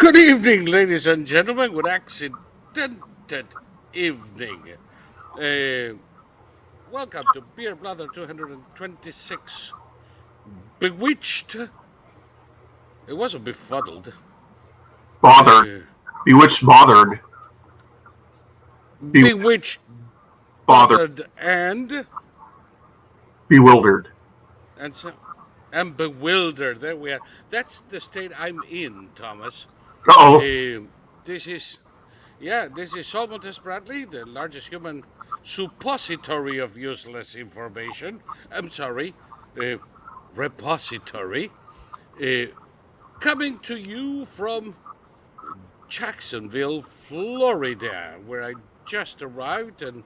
Good evening, ladies and gentlemen. Good accidented evening. Uh, Welcome to Beer Blather 226. Bewitched. It wasn't befuddled. Bothered. Uh, Bewitched, bothered. Be- Bewitched, bothered. bothered, Bewildered. and so and bewildered. There we are. That's the state I'm in, Thomas. Uh-oh. Uh, this is this is Solmontes Bradley, the largest human suppository of useless information. I'm sorry, uh, repository. Uh, Coming to you from Jacksonville, Florida, where I just arrived and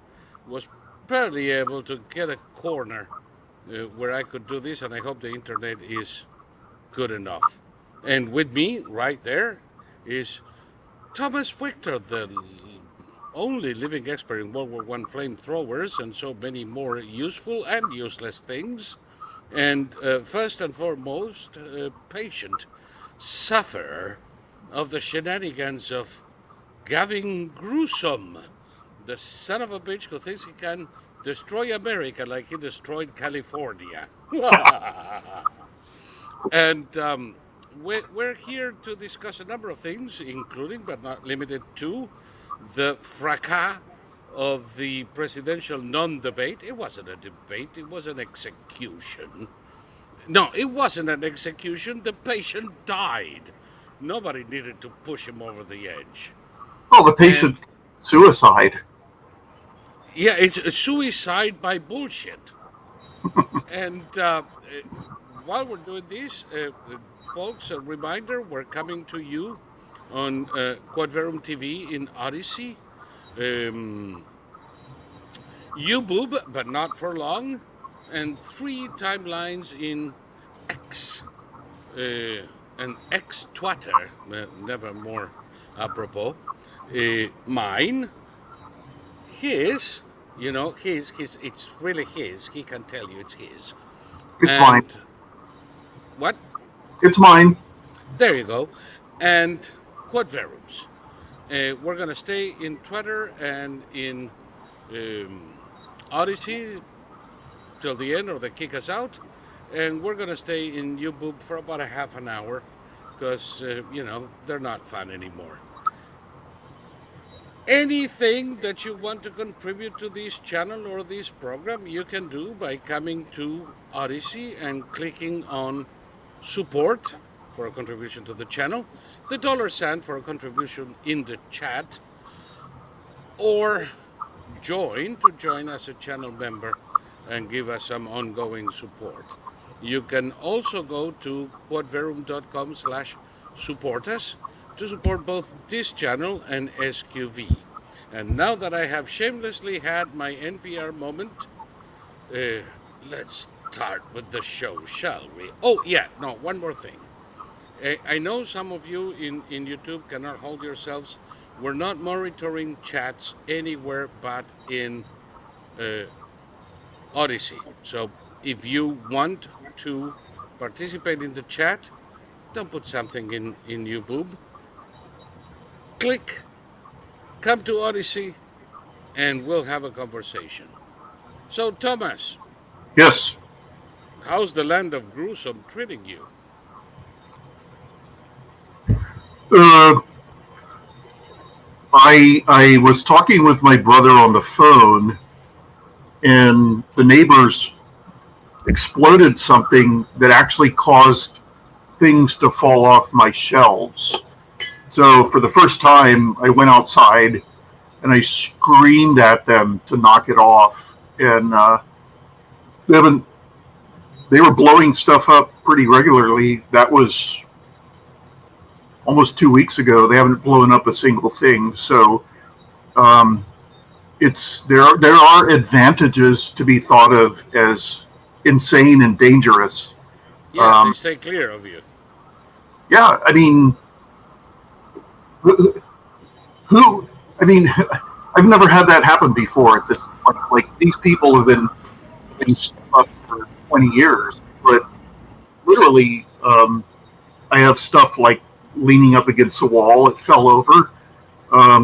was barely able to get a corner where I could do this, and I hope the internet is good enough. And with me, right there, is Thomas Victor, the only living expert in World War I flamethrowers and so many more useful and useless things. And first and foremost, patient sufferer of the shenanigans of Gavin Gruesome, the son of a bitch who thinks he can destroy America like he destroyed California. And we're here to discuss a number of things, including but not limited to the fracas of the presidential non-debate. It wasn't a debate, it was an execution. No, it wasn't an execution. The patient died. Nobody needed to push him over the edge. Oh, the And patient suicide. yeah, it's a suicide by bullshit. And while we're doing this, folks, a reminder, we're coming to you on Quadverum TV in Odyssey, um, YouTube, but not for long, and 3 timelines in X, and X Twitter, never more apropos. Mine, his, his, it's really his. He can tell you it's his. It's mine. And what? It's mine. There you go. And Quadverums. We're going to stay in Twitter and in Odyssey till the end or they kick us out. And we're going to stay in YouTube for about a half an hour because, they're not fun anymore. Anything that you want to contribute to this channel or this program, you can do by coming to Odyssey and clicking on support for a contribution to the channel, the $sign for a contribution in the chat, or join as a channel member and give us some ongoing support. You can also go to quadverum.com/support us to support both this channel and SQV. And now that I have shamelessly had my NPR moment, let's start with the show, shall we? Oh, yeah, no, one more thing. I know some of you in YouTube cannot hold yourselves. We're not monitoring chats anywhere but in Odyssey. So if you want to participate in the chat, don't put something in YouTube. Click, come to Odyssey, and we'll have a conversation. So, Thomas. Yes. How's the land of gruesome treating you? I was talking with my brother on the phone, and the neighbors exploded something that actually caused things to fall off my shelves. So for the first time, I went outside and I screamed at them to knock it off. And they were blowing stuff up pretty regularly. That was almost 2 weeks ago. They haven't blown up a single thing. So there are advantages to be thought of as insane and dangerous. Yeah, they stay clear of you. Yeah, I mean, I've never had that happen before at this point. Like, these people have been stuff up for 20 years, but literally, I have stuff like leaning up against the wall. It fell over.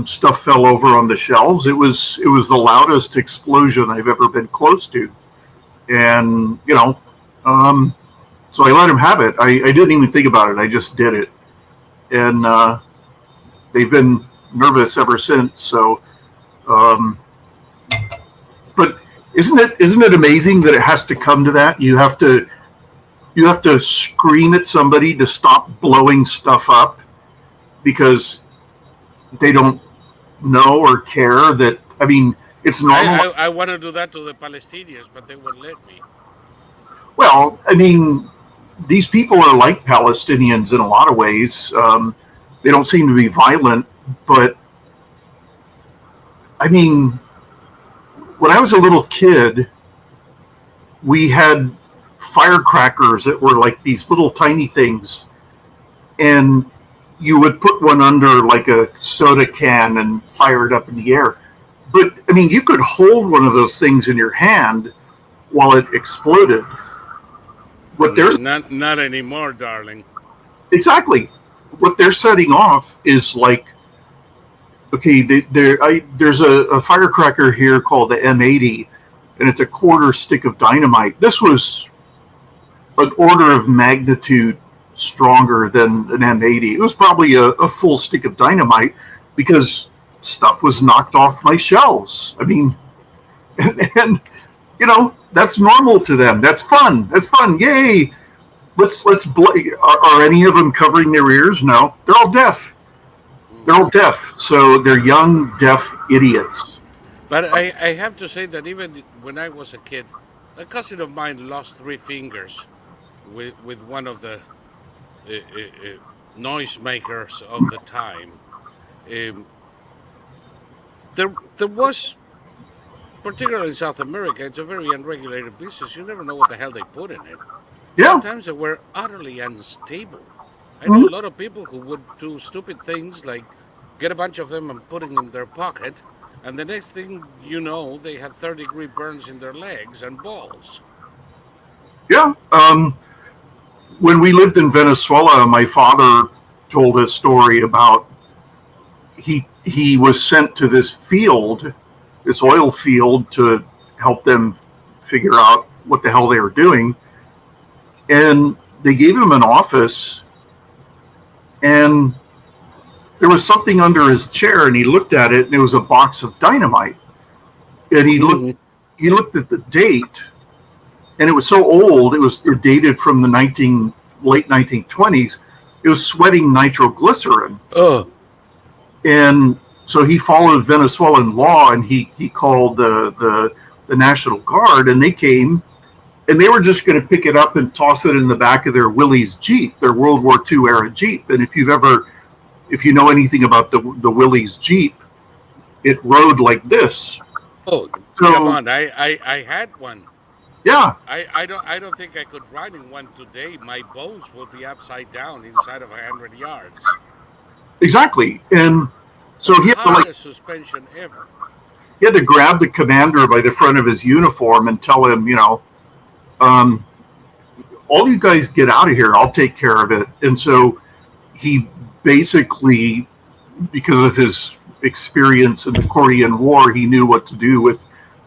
Stuff fell over on the shelves. It was the loudest explosion I've ever been close to, and so I let him have it. I didn't even think about it. I just did it, and they've been nervous ever since. So, but isn't it amazing that it has to come to that? You have to scream at somebody to stop blowing stuff up because they don't know or care that. I mean, it's normal. I want to do that to the Palestinians, but they won't let me. Well, I mean, these people are like Palestinians in a lot of ways. They don't seem to be violent, but I mean, when I was a little kid, we had firecrackers that were like these little tiny things, and you would put one under like a soda can and fire it up in the air. But I mean, you could hold one of those things in your hand while it exploded. What they're not anymore, darling. exactly what they're setting off is like, okay, there's a firecracker here called the M80, and it's a quarter stick of dynamite. This was an order of magnitude stronger than an M80. It was probably a full stick of dynamite because stuff was knocked off my shelves. I mean, and that's normal to them. That's fun. That's fun. Yay! Let's are any of them covering their ears? No, they're all deaf. They're all deaf. So they're young deaf idiots. But I have to say that even when I was a kid, a cousin of mine lost 3 fingers with one of the noisemakers of the time. Um, there was, particularly in South America, it's a very unregulated business. You never know what the hell they put in it. Yeah. Sometimes they were utterly unstable. I know Mhm. a lot of people who would do stupid things like get a bunch of them and put it in their pocket, and the next thing you know, they had third-degree burns in their legs and balls. Yeah. When we lived in Venezuela, my father told a story about he was sent to this field, this oil field, to help them figure out what the hell they were doing. And they gave him an office, and there was something under his chair, and he looked at it, and it was a box of dynamite. And he looked at the date, and it was so old. It dated from the late 1920s. It was sweating nitroglycerin. Oh, And so he followed Venezuelan law, and he called the National Guard, and they came, and they were just going to pick it up and toss it in the back of their Willys Jeep, their World War II era Jeep. And if you know anything about the Willys Jeep, it rode like this. oh, So come on! I had one. yeah, I don't think I could ride in one today. My bones will be upside down inside of 100 yards. exactly. And so The highest suspension ever. he had to grab the commander by the front of his uniform and tell him, um, all you guys get out of here. I'll take care of it. And so he basically, because of his experience in the Korean War, he knew what to do with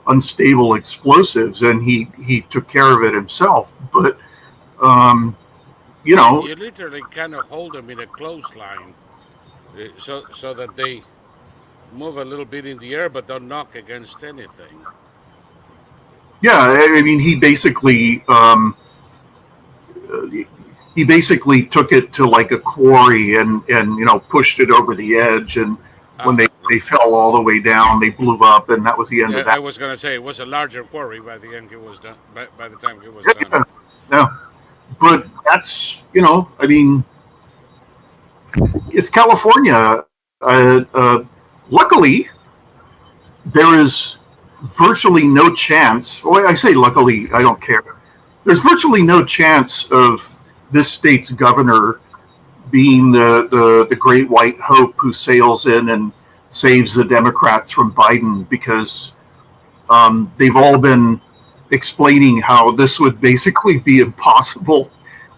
unstable explosives, and he took care of it himself. But You literally kind of hold them in a clothesline, so that they move a little bit in the air, but don't knock against anything. yeah, I mean, he basically took it to like a quarry and pushed it over the edge, and when Ah, they fell all the way down, they blew up, and that was the end yeah, of I that. was gonna say it was a larger quarry by the end. It was done. By the time it was done. Yeah, yeah. But that's I mean, it's California. Luckily, there is virtually no chance. Well, I say luckily, I don't care. There's virtually no chance of this state's governor being the great white hope who sails in and saves the Democrats from Biden, because they've all been explaining how this would basically be impossible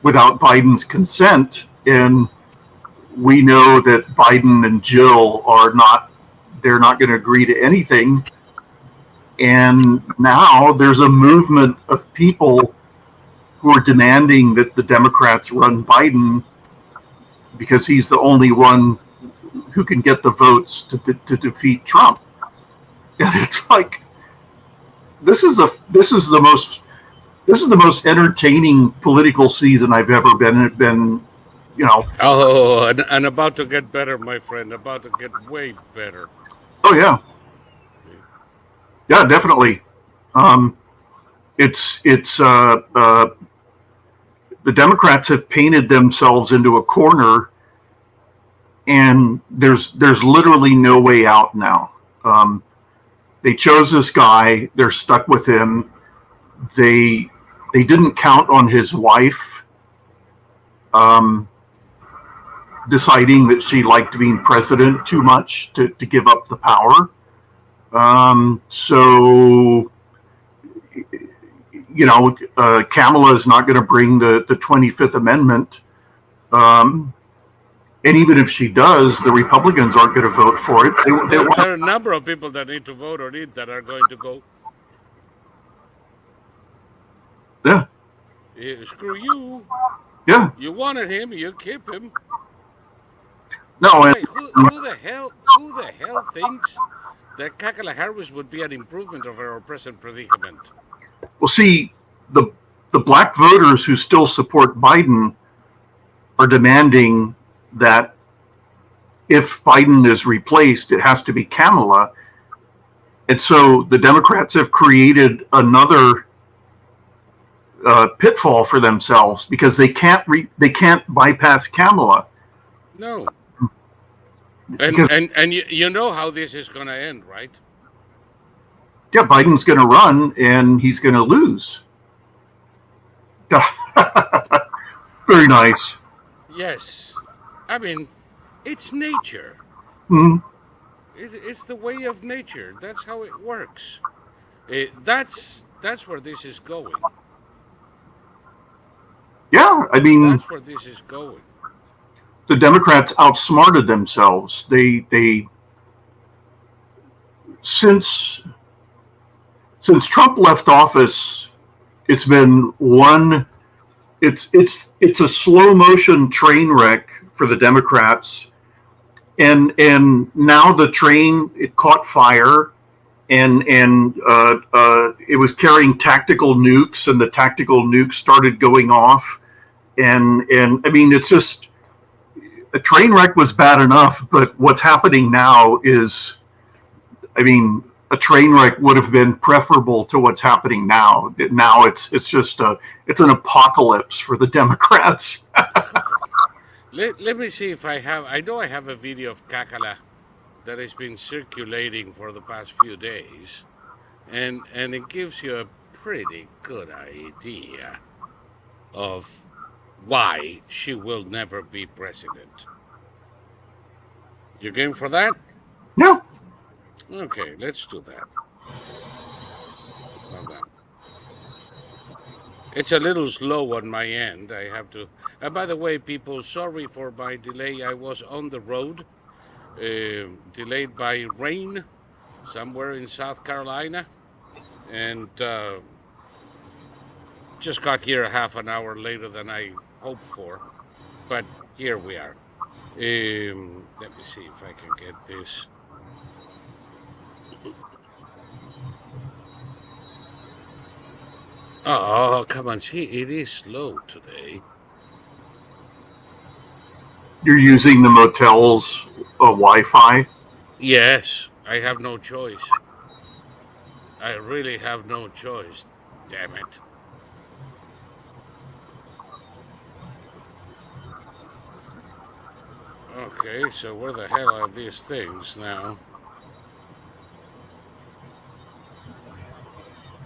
without Biden's consent. And we know that Biden and Jill they're not going to agree to anything. And now there's a movement of people who are demanding that the Democrats run Biden because he's the only one who can get the votes to defeat Trump. And it's like, this is the most entertaining political season I've ever been. Oh, and about to get better, my friend. About to get way better. Oh yeah, definitely. It's the Democrats have painted themselves into a corner, and there's literally no way out now. They chose this guy. They're stuck with him. They didn't count on his wife deciding that she liked being president too much to give up the power. So, Kamala is not going to bring the 25th Amendment. And even if she does, the Republicans aren't going to vote for it. There are a number of people that need to vote on it that are going to go, yeah, screw you. Yeah. You wanted him, you keep him. No, and Wait, who the hell thinks that Kamala Harris would be an improvement over our present predicament? well, see, the black voters who still support Biden are demanding that if Biden is replaced, it has to be Kamala. And so the Democrats have created another pitfall for themselves because they can't bypass Kamala. No. And you know how this is going to end, right? Yeah, Biden's going to run and he's going to lose. Very nice. Yes. I mean, it's nature. Mm-hmm. It's the way of nature. That's how it works. That's where this is going. Yeah, I mean, that's where this is going. The Democrats outsmarted themselves. They since Trump left office, it's been it's a slow motion train wreck for the Democrats, and now the train, it caught fire, and it was carrying tactical nukes, and the tactical nukes started going off, and I mean, it's just, a train wreck was bad enough, but what's happening now is, I mean, a train wreck would have been preferable to what's happening now. Now it's just it's an apocalypse for the Democrats. Let me see if I know I have a video of Kamala that has been circulating for the past few days, and it gives you a pretty good idea of why she will never be president. You game for that? No. Okay, let's do that. Hold on. It's a little slow on my end. I have to. By the way, people, sorry for my delay. I was on the road, delayed by rain somewhere in South Carolina, and just got here a half an hour later than I hoped for. But here we are. Let me see if I can get this. Oh, come on. See, it is slow today. You're using the motel's Wi-Fi? Yes, I have no choice. I really have no choice. Damn it. Okay, so where the hell are these things now?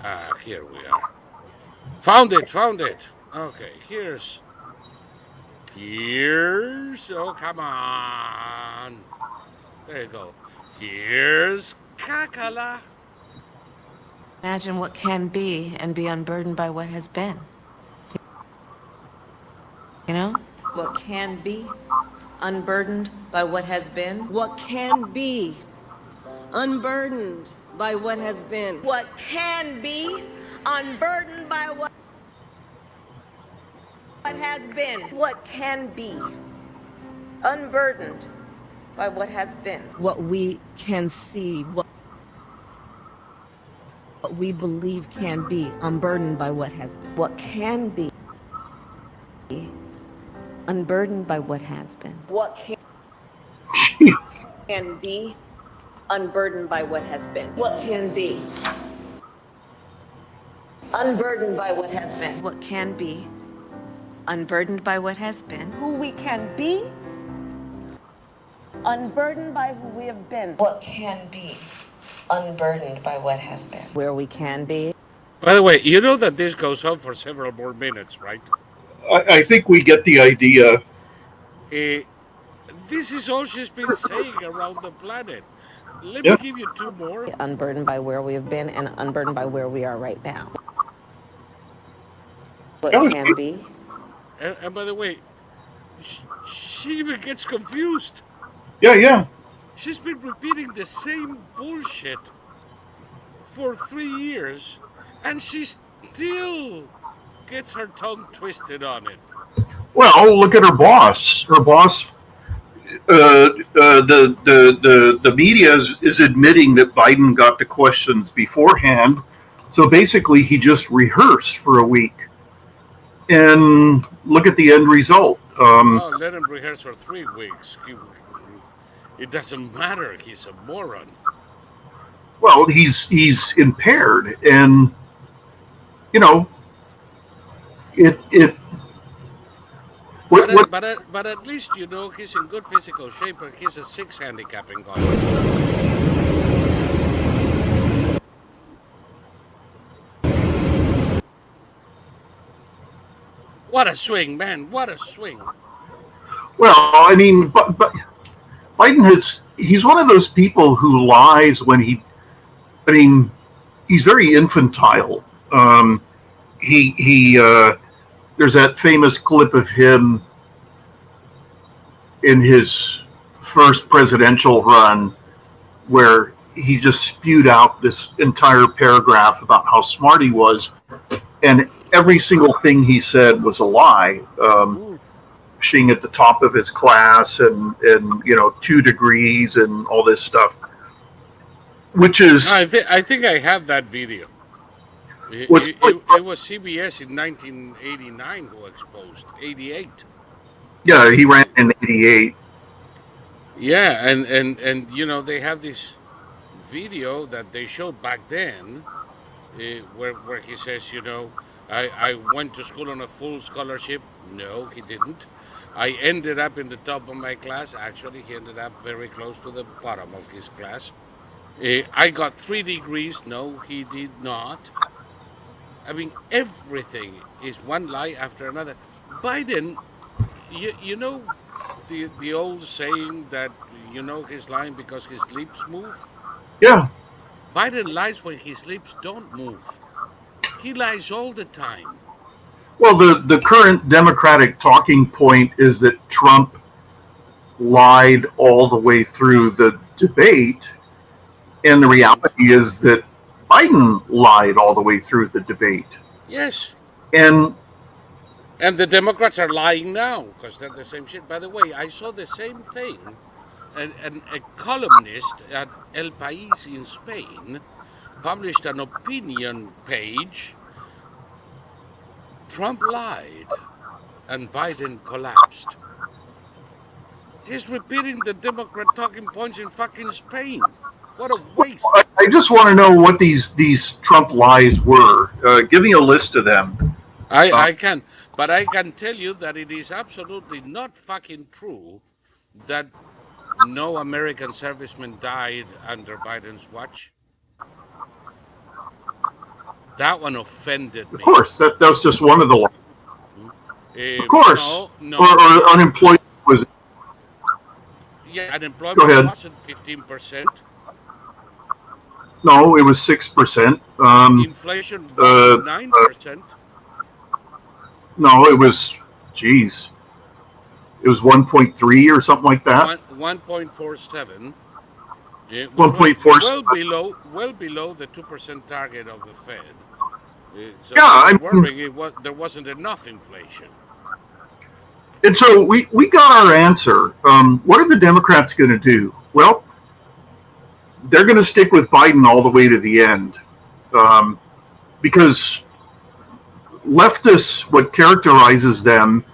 Ah, here we are. Found it. Okay, here's. Oh, come on. There you go. Here's Kamala. Imagine what can be and be unburdened by what has been. You know? What can be Unburdened by what has been. What can be. Unburdened by what has been. What can be. Unburdened by what has been. What can be. Unburdened by what has been. What we can see, what we believe can be, unburdened by what has been. What can be, unburdened by what has been. What can be, unburdened by what has been. What can be, unburdened by what has been. What can be, unburdened by what has been. Who we can be, unburdened by who we have been. What can be, unburdened by what has been. Where we can be. By the way, you know that this goes on for several more minutes, right? I think we get the idea. This is all she's been saying around the planet. Let Yeah. me give you two more. Unburdened by where we have been and unburdened by where we are right now. What That was can good. be. And by the way, she even gets confused. Yeah. She's been repeating the same bullshit for 3 years, and she still gets her tongue twisted on it. Well, look at her boss. Her boss, the media is admitting that Biden got the questions beforehand. So basically, he just rehearsed for a week. And look at the end result. Oh, let him rehearse for 3 weeks. It doesn't matter. He's a moron. Well, he's impaired, and you know, it. But at least you know he's in good physical shape, and he's a 6 handicapping guy. What a swing, man! What a swing! Well, I mean, but Biden he's one of those people who lies when he's very infantile. There's that famous clip of him in his first presidential run where he just spewed out this entire paragraph about how smart he was, and every single thing he said was a lie. Being at the top of his class, and 2 degrees and all this stuff, which is I think I have that video. It was CBS in 1989 who exposed 88. Yeah, he ran in '88. Yeah, and they have this video that they showed back then, where he says, I went to school on a full scholarship. No, he didn't. I ended up in the top of my class. Actually, he ended up very close to the bottom of his class. I got 3 degrees. No, he did not. I mean, everything is one lie after another. Biden, you know the old saying that he's lying because his lips move? Yeah. Biden lies when his lips don't move. He lies all the time. Well, the current Democratic talking point is that Trump lied all the way through the debate, and the reality is that Biden lied all the way through the debate. Yes. And the Democrats are lying now because they're the same shit. By the way, I saw the same thing. And a columnist at El País in Spain published an opinion page. Trump lied and Biden collapsed. He's repeating the Democrat talking points in fucking Spain. What a waste. I just want to know what these Trump lies were. Give me a list of them. I can. But I can tell you that it is absolutely not fucking true that no American servicemen died under Biden's watch. That one offended me. Of course, that's just one of the lies. Of course. No. Or unemployment was. Yeah, unemployment wasn't 15%. No, it was 6%. Inflation was 9%. No, it was, geez. It was 1.3 or something like that. 1.47. Which was 1.4. well below the 2% target of the Fed. So Yeah, I'm I'm worrying there wasn't enough inflation. And so we got our answer. What are the Democrats going to do? Well, they're going to stick with Biden all the way to the end, because leftists, what characterizes them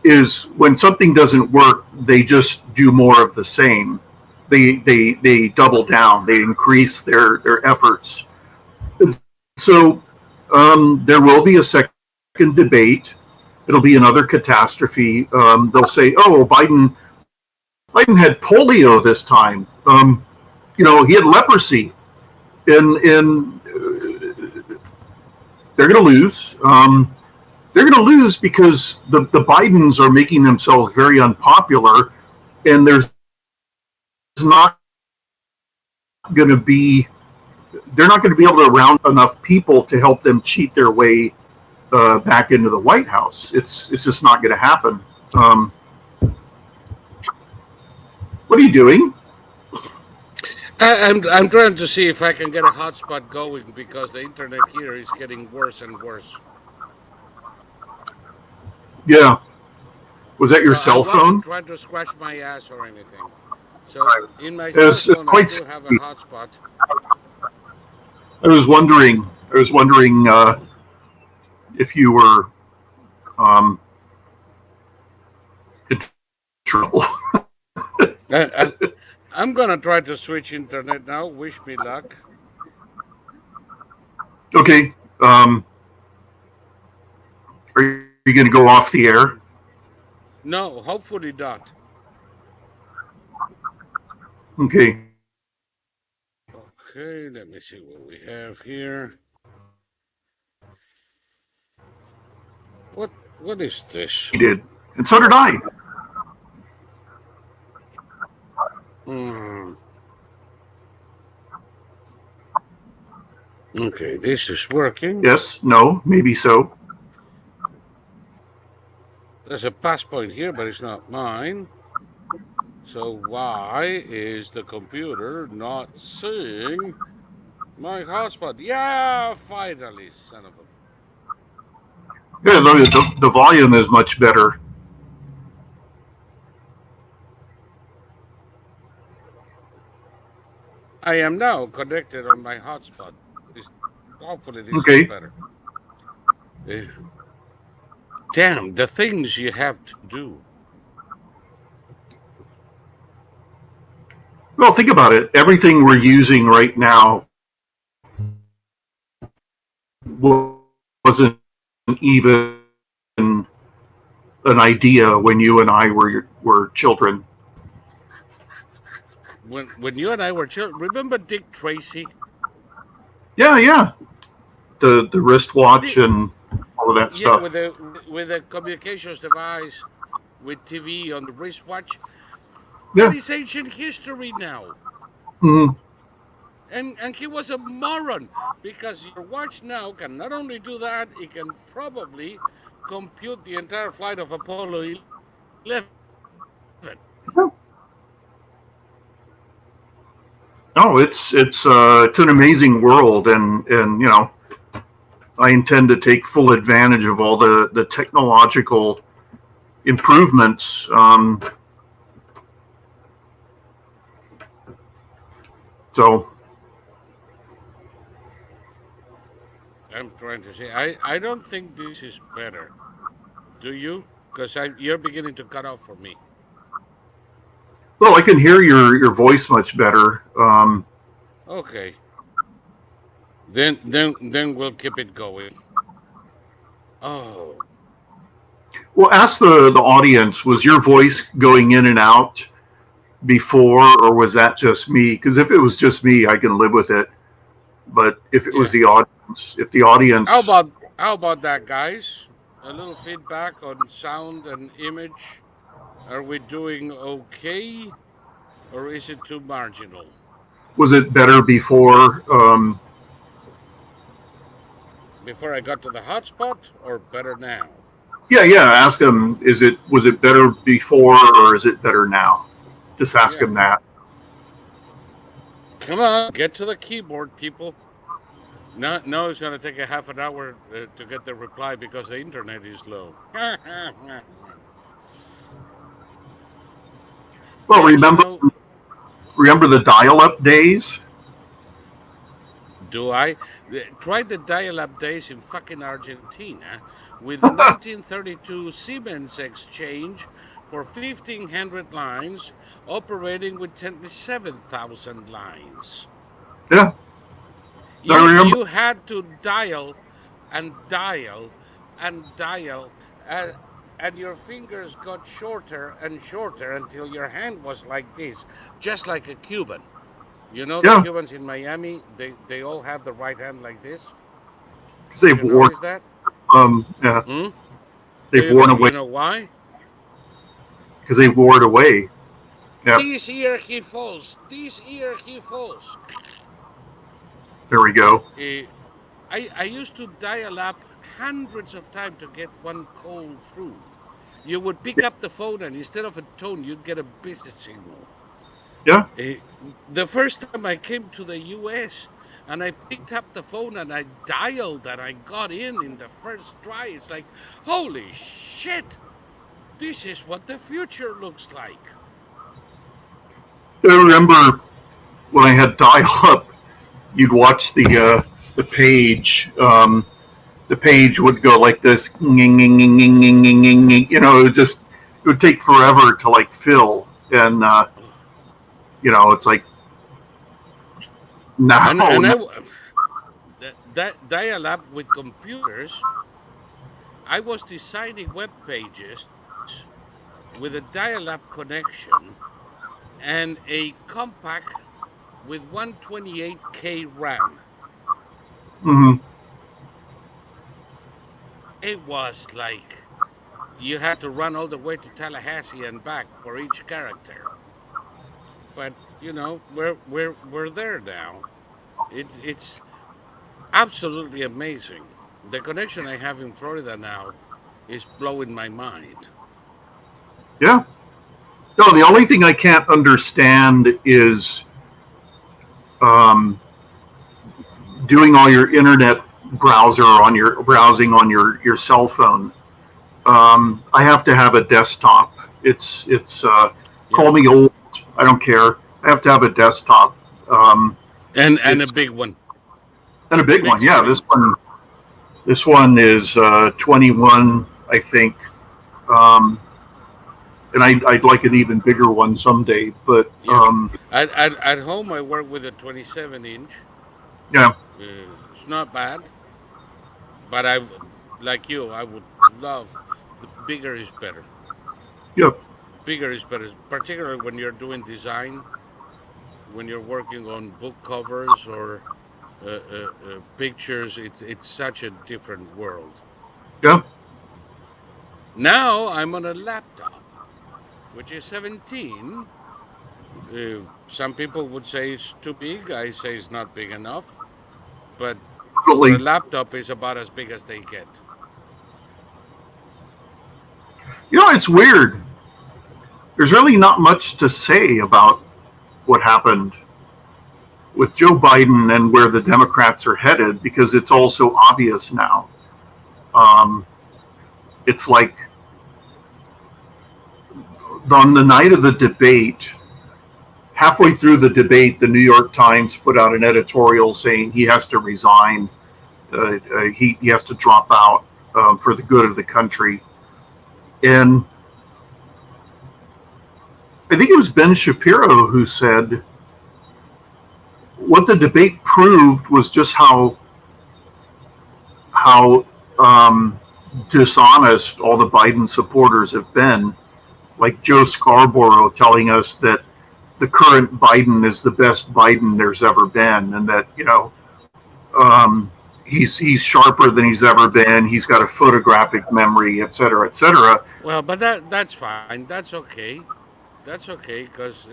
is when something doesn't work, they just do more of the same. They double down. They increase their efforts. So there will be a second debate. It'll be another catastrophe. They'll say, "Oh, Biden had polio this time. He had leprosy," and they're going to lose. They're going to lose because the Bidens are making themselves very unpopular, and there's not going to be. They're not going to be able to round enough people to help them cheat their way back into the White House. It's just not going to happen. What are you doing? I'm trying to see if I can get a hotspot going because the internet here is getting worse and worse. Yeah. Was that your So cell I wasn't phone? trying to scratch my ass or anything. So in my cell phone, I do have a hotspot. I was wondering if you were in trouble. I'm gonna try to switch internet now. Wish me luck. Okay. Are you going to go off the air? No, hopefully not. Okay. Okay, let me see what we have here. What is this? He did, and so did I. Okay, this is working. Yes. No. Maybe so. There's a pass point here, but it's not mine. So why is the computer not seeing my hotspot? Yeah, finally, son of a... Yeah, the volume is much better. I am now connected on my hotspot. Hopefully this Okay. is better. Damn, the things you have to do. Well, think about it. Everything we're using right now wasn't even an idea when you and I were children. When you and I were children, remember Dick Tracy? Yeah. The wristwatch and all of that stuff. Yeah, with the communications device, with TV on the wristwatch. Yeah. That is ancient history now. Mm-hmm. And he was a moron because your watch now can not only do that, it can probably compute the entire flight of Apollo 11. No, it's an amazing world, and I intend to take full advantage of all the technological improvements. So I'm trying to say, I don't think this is better. Do you? Because you're beginning to cut off for me. well, I can hear your voice much better. Okay. Then we'll keep it going. Oh. Well, ask the audience, was your voice going in and out before, or was that just me? Because if it was just me, I can live with it. But if it was the audience, How about that, guys? A little feedback on sound and image. Are we doing okay, or is it too marginal? was it better before? Before I got to the hotspot, or better now? Yeah. Ask him, was it better before or is it better now? Just ask Yeah. him that. Come on, get to the keyboard, people. No, it's going to take a half an hour to get the reply because the internet is slow. Well, Yeah, you know, remember the dial-up days? do I? Try the dial-up days in fucking Argentina with the 1932 Siemens exchange for 1,500 lines operating with 27,000 lines. Yeah, I remember. You had to dial and dial and dial, uh, and your fingers got shorter and shorter until your hand was like this, just like a Cuban. You know the Yeah, Cubans in Miami, they all have the right hand like this. because Did they've you worn notice that? yeah, Hmm? There they've you worn go. away You know why? because they wore it away. Yeah, This ear he falls. This ear he falls. there we go. Uh, I used to dial up hundreds of times to get one call through. You would pick up the phone, and instead of a tone, you'd get a busy signal. Yeah, Eh, the first time I came to the US and I picked up the phone and I dialed and I got in the first try, it's like, holy shit, this is what the future looks like. I remember when I had dial-up, you'd watch the page. The page would go like this. It would take forever to like fill, and it's like now. And that dial up with computers, I was designing web pages with a dial up connection and a compact with 128K RAM. Mhm. It was like you had to run all the way to Tallahassee and back for each character. But we're there now. It's absolutely amazing. The connection I have in Florida now is blowing my mind. Yeah. No, the only thing I can't understand is um, doing all your internet browsing on your cell phone. I have to have a desktop. It's call Yeah, me old. I don't care. I have to have a desktop. Um, and a it's big one, and a big big one. Yeah, screen. this one is 21, I think. Um, and I'd like an even bigger one someday. But Yeah, at home I work with a 27 inch. yeah, It's not bad, but like you, I would love the bigger is better. yeah. Bigger is better, particularly when you're doing design, when you're working on book covers or pictures. It's such a different world. Yeah. Now I'm on a laptop, which is 17. Some people would say it's too big. I say it's not big enough, but for a Totally. laptop, it's about as big as they get. It's weird. There's really not much to say about what happened with Joe Biden and where the Democrats are headed because it's all so obvious now. Um, it's like on the night of the debate, halfway through the debate, the New York Times put out an editorial saying he has to resign. He has to drop out for the good of the country. And I think it was Ben Shapiro who said what the debate proved was just how dishonest all the Biden supporters have been. Like Joe Scarborough telling us that the current Biden is the best Biden there's ever been, and that he's sharper than he's ever been. He's got a photographic memory, et cetera, et cetera. Well, but that's fine. That's okay. That's okay because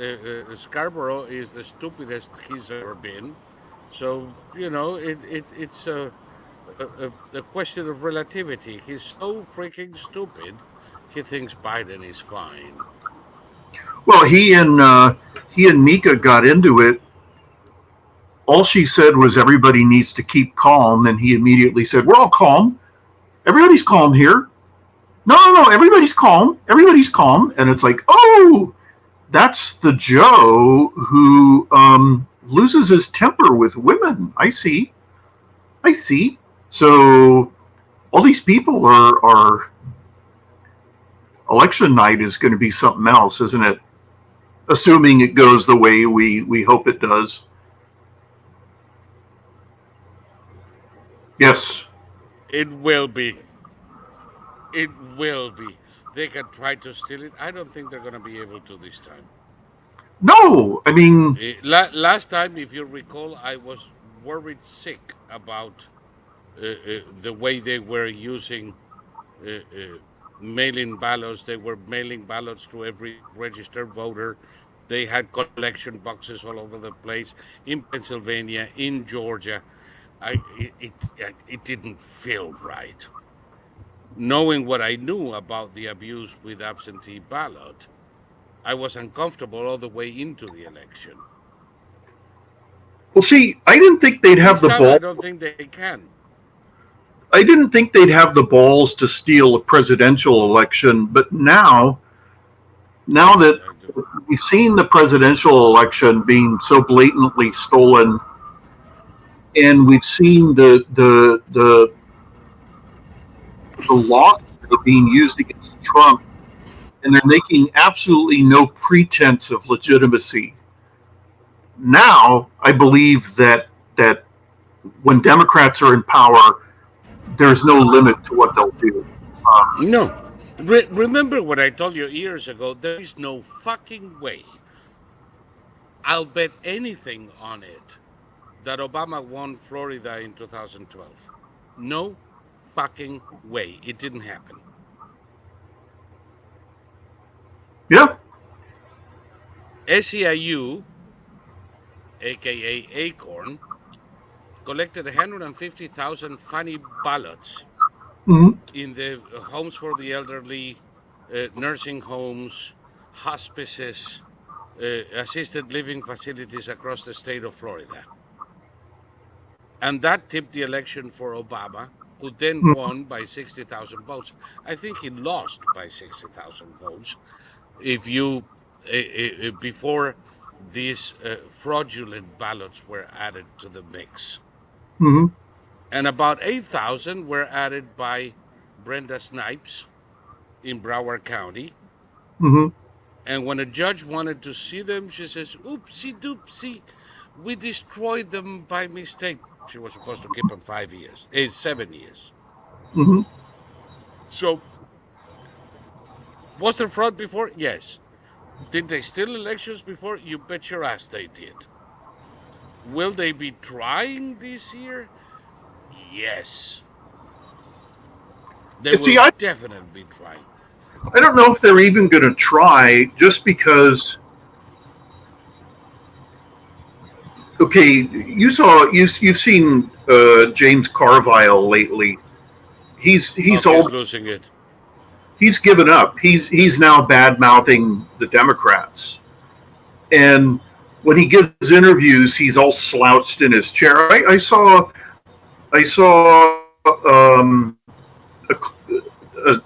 Scarborough is the stupidest he's ever been. So it's a question of relativity. He's so freaking stupid. He thinks Biden is fine. Well, he and Mika got into it. All she said was everybody needs to keep calm, and he immediately said, "We're all calm. Everybody's calm here. No, no, no. Everybody's calm. Everybody's calm." And it's like, oh, that's the Joe who loses his temper with women. I see. I see. So all these people are election night is going to be something else, isn't it? Assuming it goes the way we hope it does. Yes. It will be. It will be. They can try to steal it. I don't think they're going to be able to this time. No, I mean, Last time, if you recall, I was worried sick about the way they were using uh, uh, mail-in ballots. They were mailing ballots to every registered voter. They had collection boxes all over the place in Pennsylvania, in Georgia. It didn't feel right. Knowing what I knew about the abuse with absentee ballot, I was uncomfortable all the way into the election. well, see, I didn't think they'd have This the time, I ball. don't think they can. I didn't think they'd have the balls to steal a presidential election, but now that I do. we've seen the presidential election being so blatantly stolen, and we've seen the laws that are being used against Trump, and they're making absolutely no pretense of legitimacy. Now, I believe that when Democrats are in power, there's no limit to what they'll do. No. Remember what I told you years ago? There is no fucking way. I'll bet anything on it that Obama won Florida in 2012. No fucking way. It didn't happen. Yeah. SEIU, aka Acorn, collected 150,000 funny ballots Hmm. in the homes for the elderly, nursing homes, hospices, assisted living facilities across the state of Florida. And that tipped the election for Obama, who then won by 60,000 votes. I think he lost by 60,000 votes. If you, before these fraudulent ballots were added to the mix. Hmm. And about 8,000 were added by Brenda Snipes in Broward County. Hmm. And when a judge wanted to see them, she says, oopsie doopsie, we destroyed them by mistake. She was supposed to keep them 5 years, 7 years. Hmm. So, was there fraud before? Yes. Did they steal elections before? You bet your ass they did. Will they be trying this year? Yes. They See, will I definitely be trying. I don't know if they're even going to try, just because. Okay, you've seen James Carville lately. He's Oh, he's he's all losing it. he's given up. He's now bad mouthing the Democrats, and when he gives interviews, he's all slouched in his chair. I saw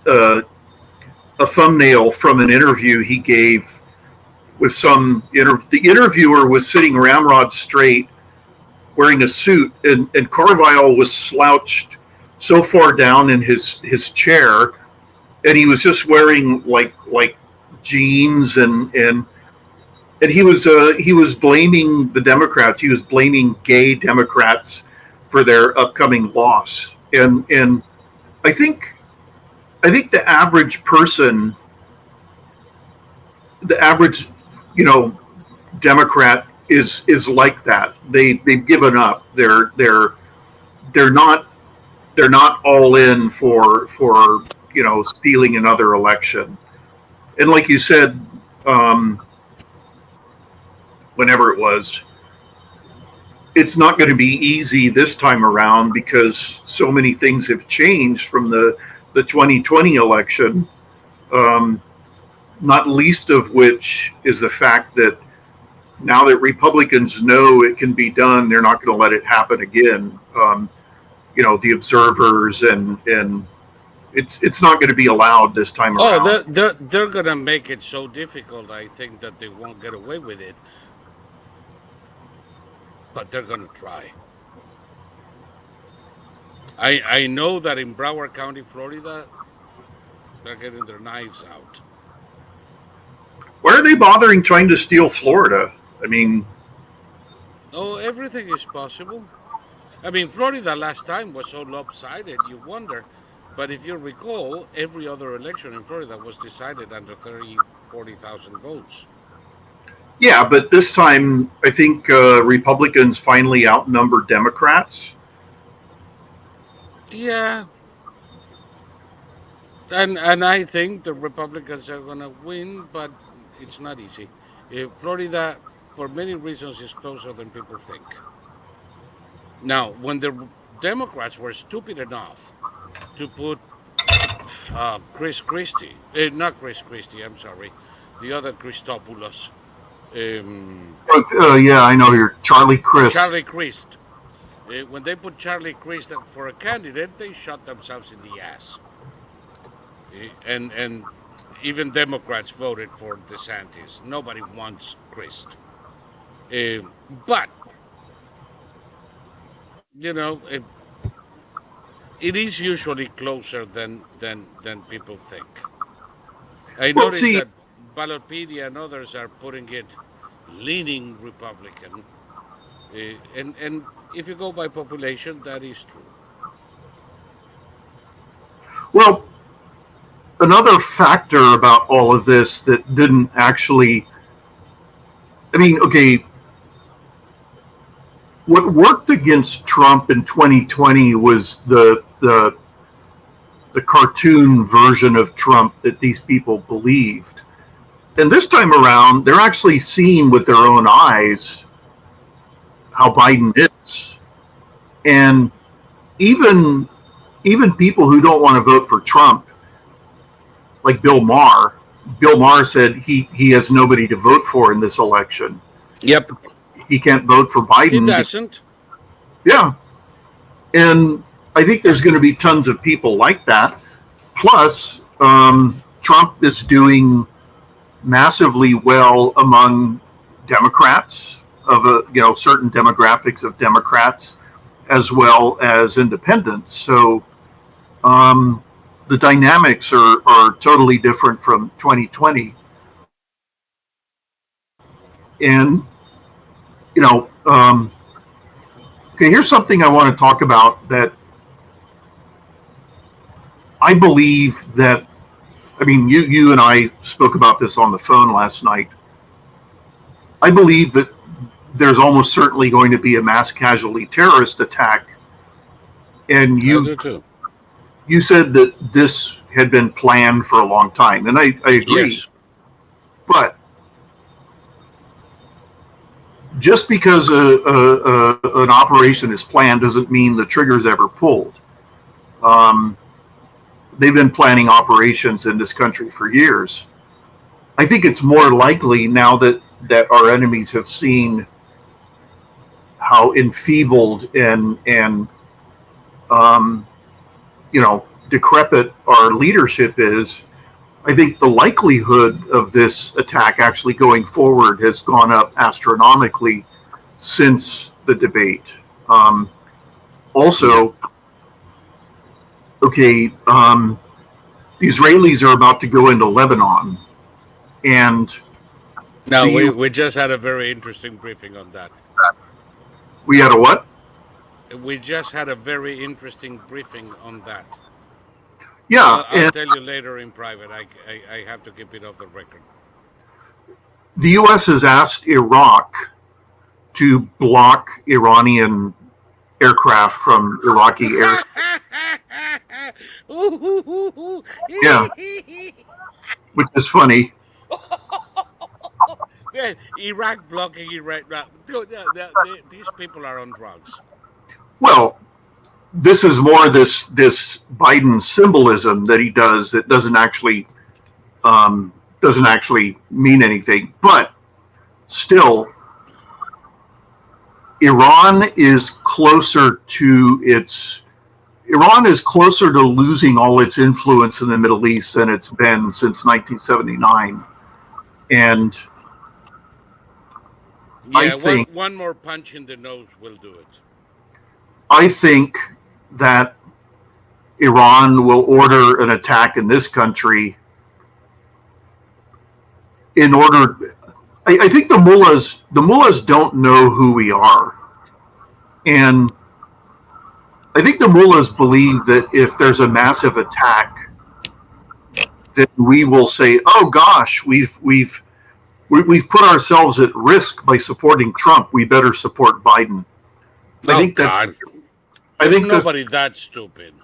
a, a thumbnail from an interview he gave with the interviewer was sitting ramrod straight wearing a suit, and Carville was slouched so far down in his chair, and he was just wearing like jeans, and he was blaming the Democrats. He was blaming gay Democrats for their upcoming loss. And I think the average person, the average, Democrat is like that. They've given up. They're not all in for stealing another election. And like you said, whenever it was, it's not going to be easy this time around because so many things have changed from the 2020 election. Um, Not least of which is the fact that now that Republicans know it can be done, they're not going to let it happen again. The observers and it's not going to be allowed this time Oh, around. they're gonna make it so difficult. I think that they won't get away with it, but they're gonna try. I know that in Broward County, Florida, they're getting their knives out. Why are they bothering trying to steal Florida? I mean, Oh, everything is possible. I mean, Florida last time was so lopsided, you wonder. But if you recall, every other election in Florida was decided under 30, 40,000 votes. yeah, but this time I think Republicans finally outnumber Democrats. Yeah, and I think the Republicans are gonna win, but it's not easy. Florida, for many reasons, is closer than people think. Now, when the Democrats were stupid enough to put Chris Christie, not Chris Christie, I'm sorry, the other Christopoulos, um, Yeah, I know you're Charlie Chris. Charlie Crist. When they put Charlie Crist for a candidate, they shot themselves in the ass. And even Democrats voted for DeSantis. Nobody wants Crist. But you know, it is usually closer than people think. I Well, noticed see, that Ballotpedia and others are putting it leaning Republican, and if you go by population, that is true. well, another factor about all of this that didn't actually, I mean, okay, what worked against Trump in 2020 was the cartoon version of Trump that these people believed. And this time around, they're actually seeing with their own eyes how Biden is. And even even people who don't want to vote for Trump, like Bill Maher said he has nobody to vote for in this election. Yep, He can't vote for he Biden. doesn't. Yeah. And I think there's going to be tons of people like that. Plus, Trump is doing massively well among Democrats of certain demographics of Democrats as well as independents. So the dynamics are totally different from 2020. And you know, okay, here's something I want to talk about that I believe that. I mean, you and I spoke about this on the phone last night. I believe that there's almost certainly going to be a mass casualty terrorist attack. And I do too. you said that this had been planned for a long time, and I agree. Yes. But just because an operation is planned doesn't mean the trigger's ever pulled. They've been planning operations in this country for years. I think it's more likely now that our enemies have seen how enfeebled and decrepit our leadership is. I think the likelihood of this attack actually going forward has gone up astronomically since the debate. Also, okay, the Israelis are about to go into Lebanon, and Now the U- we just had a very interesting briefing on that. we had a what? We just had a very interesting briefing on that. Yeah, I'll and tell you later in private. I have to keep it off the record. the U.S. has asked Iraq to block Iranian aircraft from Iraqi air. Yeah, which is funny. Iraq blocking Iraq. These people are on drugs. Well, this is more this Biden symbolism that he does that doesn't actually mean anything. But still, Iran is closer to losing all its influence in the Middle East than it's been since 1979. And Yeah, think one more punch in the nose will do it. I think that Iran will order an attack in this country in order. I think the mullahs don't know who we are, and I think the mullahs believe that if there's a massive attack, then we will say, "Oh gosh, we've put ourselves at risk by supporting Trump. We better support Biden." I think God. I think nobody that stupid.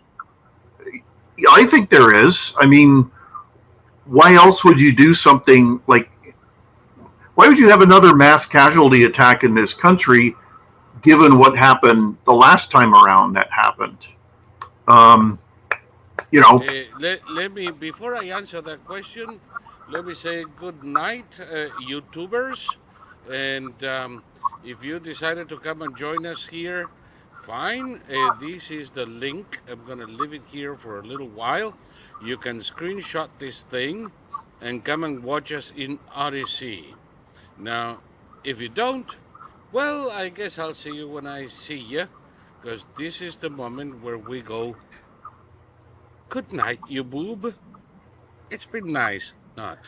I think there is. I mean, why else would you do something like? Why would you have another mass casualty attack in this country, given what happened the last time around that happened? Let me, before I answer that question, let me say good night, YouTubers. And if you decided to come and join us here, fine. This is the link. I'm going to leave it here for a little while. You can screenshot this thing and come and watch us in Odyssey. Now, if you don't, well, I guess I'll see you when I see you, because this is the moment where we go, good night, you boob. It's been nice, not.